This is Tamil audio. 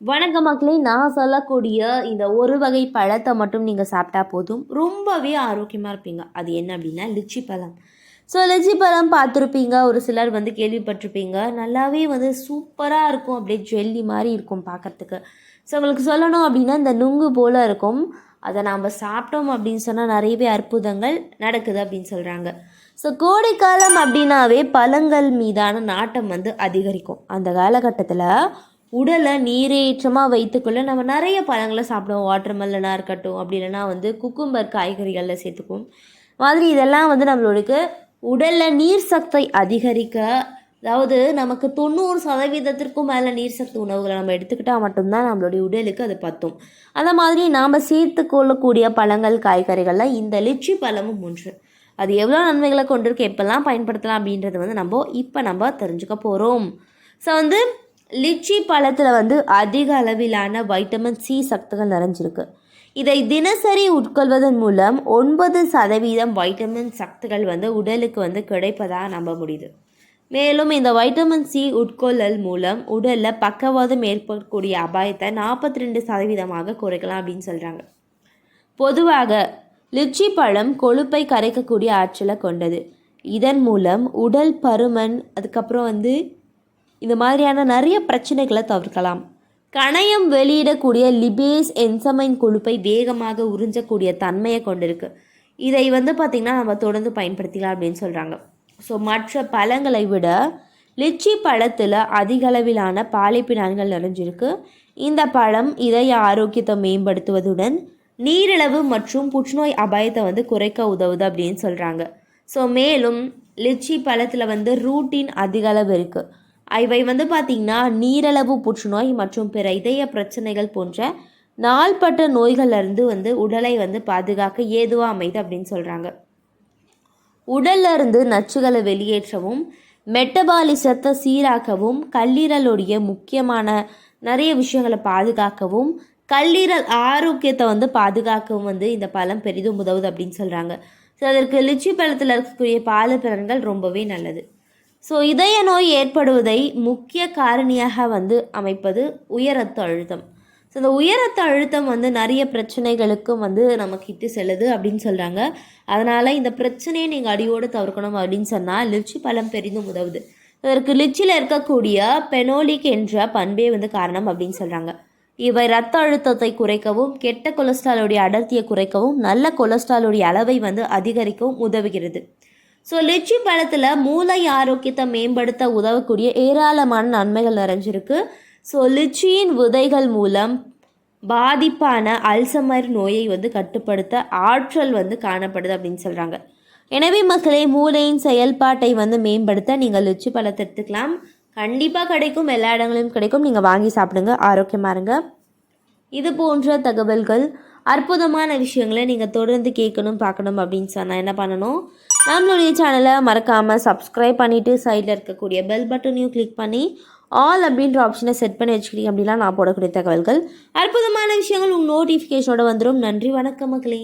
வணக்கம் மக்களே, நான் சொல்லக்கூடிய இந்த ஒரு வகை பழத்தை மட்டும் நீங்கள் சாப்பிட்டா போதும், ரொம்பவே ஆரோக்கியமாக இருப்பீங்க. அது என்ன அப்படின்னா லிச்சி பழம். ஸோ லிச்சி பழம் பார்த்துருப்பீங்க, ஒரு சிலர் கேள்விப்பட்டிருப்பீங்க. நல்லாவே சூப்பராக இருக்கும், அப்படியே ஜெல்லி மாதிரி இருக்கும் பார்க்குறதுக்கு. ஸோ உங்களுக்கு சொல்லணும் அப்படின்னா இந்த நுங்கு போல் இருக்கும். அதை நாம் சாப்பிட்டோம் அப்படின்னு சொன்னால் நிறையவே அற்புதங்கள் நடக்குது அப்படின்னு சொல்கிறாங்க. ஸோ கோடைக்காலம் அப்படின்னாவே பழங்கள் மீதான நாட்டம் அதிகரிக்கும். அந்த காலகட்டத்தில் உடலை நீரேற்றமாக வைத்துக்கொள்ள நம்ம நிறைய பழங்களை சாப்பிடுவோம். வாட்டர் மெலனாக இருக்கட்டும், அப்படி இல்லைனா குக்கும்பர் காய்கறிகளில் சேர்த்துக்கும் மாதிரி இதெல்லாம் நம்மளுக்கு உடலில் நீர் சக்தி அதிகரிக்க, அதாவது நமக்கு 90% மேலே நீர் சக்தி உணவுகளை நம்ம எடுத்துக்கிட்டால் மட்டும்தான் நம்மளுடைய உடலுக்கு அது பத்தும். அந்த மாதிரி நாம் சேர்த்து கொள்ளக்கூடிய பழங்கள் காய்கறிகளில் இந்த லிச்சி பழமும் ஒன்று. அது எவ்வளோ நன்மைகளை கொண்டிருக்கு, எப்பெல்லாம் பயன்படுத்தலாம் அப்படின்றது நம்ம தெரிஞ்சுக்க போகிறோம். ஸோ லிச்சி பழத்தில் அதிக அளவிலான வைட்டமின் சி சத்துக்கள் நிறைஞ்சிருக்கு. இதை தினசரி உட்கொள்வதன் மூலம் 9% வைட்டமின் சத்துக்கள் உடலுக்கு கிடைப்பதாக நம்ப முடியுது. மேலும் இந்த வைட்டமின் சி உட்கொள்ளல் மூலம் உடலில் பக்கவாதம் ஏற்படக்கூடிய அபாயத்தை 42% குறைக்கலாம் அப்படின்னு சொல்கிறாங்க. பொதுவாக லிச்சி பழம் கொழுப்பை கரைக்கக்கூடிய ஆற்றலை கொண்டது. இதன் மூலம் உடல் பருமன், அதுக்கப்புறம் இந்த மாதிரியான நிறைய பிரச்சனைகளை தவிர்க்கலாம். கணையம் வெளியிடக்கூடிய லிபேஸ் என்சமைன் கொழுப்பை வேகமாக உறிஞ்சக்கூடிய தன்மையை கொண்டிருக்கு. இதை பார்த்திங்கன்னா நம்ம தொடர்ந்து பயன்படுத்திக்கலாம் அப்படின்னு சொல்கிறாங்க. ஸோ மற்ற பழங்களை விட லிச்சி பழத்தில் அதிக அளவிலான பாலிபினான்கள் நிறைஞ்சிருக்கு. இந்த பழம் இதய ஆரோக்கியத்தை மேம்படுத்துவதுடன் நீரிழிவு மற்றும் புற்றுநோய் அபாயத்தை குறைக்க உதவுது அப்படின்னு சொல்கிறாங்க. ஸோ மேலும் லிச்சி பழத்தில் ரூட்டின் அதிக அளவு இருக்குது. இவை பார்த்திங்கன்னா நீரிழிவு, புற்றுநோய் மற்றும் பிற இதய பிரச்சனைகள் போன்ற நாள்பட்ட நோய்கள்லேருந்து உடலை பாதுகாக்க ஏதுவாக அமைது அப்படின்னு சொல்கிறாங்க. உடல்லிருந்து நச்சுகளை வெளியேற்றவும், மெட்டபாலிசத்தை சீராக்கவும், கல்லீரலுடைய முக்கியமான நிறைய விஷயங்களை பாதுகாக்கவும், கல்லீரல் ஆரோக்கியத்தை பாதுகாக்கவும் இந்த பழம் பெரிதும் உதவுது அப்படின்னு சொல்கிறாங்க. ஸோ அதற்கு லிச்சி பழத்தில் இருக்கக்கூடிய பாலிபலன்கள் ரொம்பவே நல்லது. ஸோ இதய நோய் ஏற்படுவதை முக்கிய காரணியாக அமைப்பது உயர் ரத்த அழுத்தம். ஸோ இந்த உயர் ரத்த அழுத்தம் நிறைய பிரச்சனைகளுக்கும் நமக்கு இட்டு செல்லுது அப்படின்னு சொல்கிறாங்க. அதனால் இந்த பிரச்சனையை நீங்கள் அடியோடு தவிர்க்கணும் அப்படின்னு சொன்னால் லிச்சி பழம் பெரிதும் உதவுது. அதற்கு லிச்சியில் இருக்கக்கூடிய பெனோலிக் என்ற பண்பே காரணம் அப்படின்னு சொல்கிறாங்க. இவை இரத்த அழுத்தத்தை குறைக்கவும், கெட்ட கொலஸ்ட்ராலுடைய அடர்த்தியை குறைக்கவும், நல்ல கொலஸ்ட்ராலுடைய அளவை அதிகரிக்கவும் உதவுகிறது. ஸோ லிச்சி பழத்தில் மூளை ஆரோக்கியத்தை மேம்படுத்த உதவக்கூடிய ஏராளமான நன்மைகள் நிறைஞ்சிருக்கு. ஸோ லிச்சியின் விதைகள் மூலம் பாதிப்பான அல்சைமர் நோயை கட்டுப்படுத்த ஆற்றல் காணப்படுது அப்படின்னு சொல்கிறாங்க. எனவே மக்களே, மூளையின் செயல்பாட்டை மேம்படுத்த நீங்கள் லிச்சி பழத்தை எடுத்துக்கலாம். கண்டிப்பாக கிடைக்கும், எல்லா இடங்களிலும் கிடைக்கும். நீங்கள் வாங்கி சாப்பிடுங்க, ஆரோக்கியமாக இருங்க. இது போன்ற தகவல்கள், அற்புதமான விஷயங்களை நீங்கள் தொடர்ந்து கேட்கணும், பார்க்கணும் அப்படின்னு சொன்னால் என்ன பண்ணணும்? நம்மளுடைய சேனலை மறக்காமல் சப்ஸ்கிரைப் பண்ணிவிட்டு சைடில் இருக்கக்கூடிய பெல் பட்டனையும் கிளிக் பண்ணி ஆல் அப்படின்ற ஆப்ஷனை செட் பண்ணி வச்சுக்கிட்டீங்க அப்படின்னா நான் போடக்கூடிய தகவல்கள், அற்புதமான விஷயங்கள் உங்கள் நோட்டிஃபிகேஷனோட வந்துடும். நன்றி, வணக்கம் மக்களே.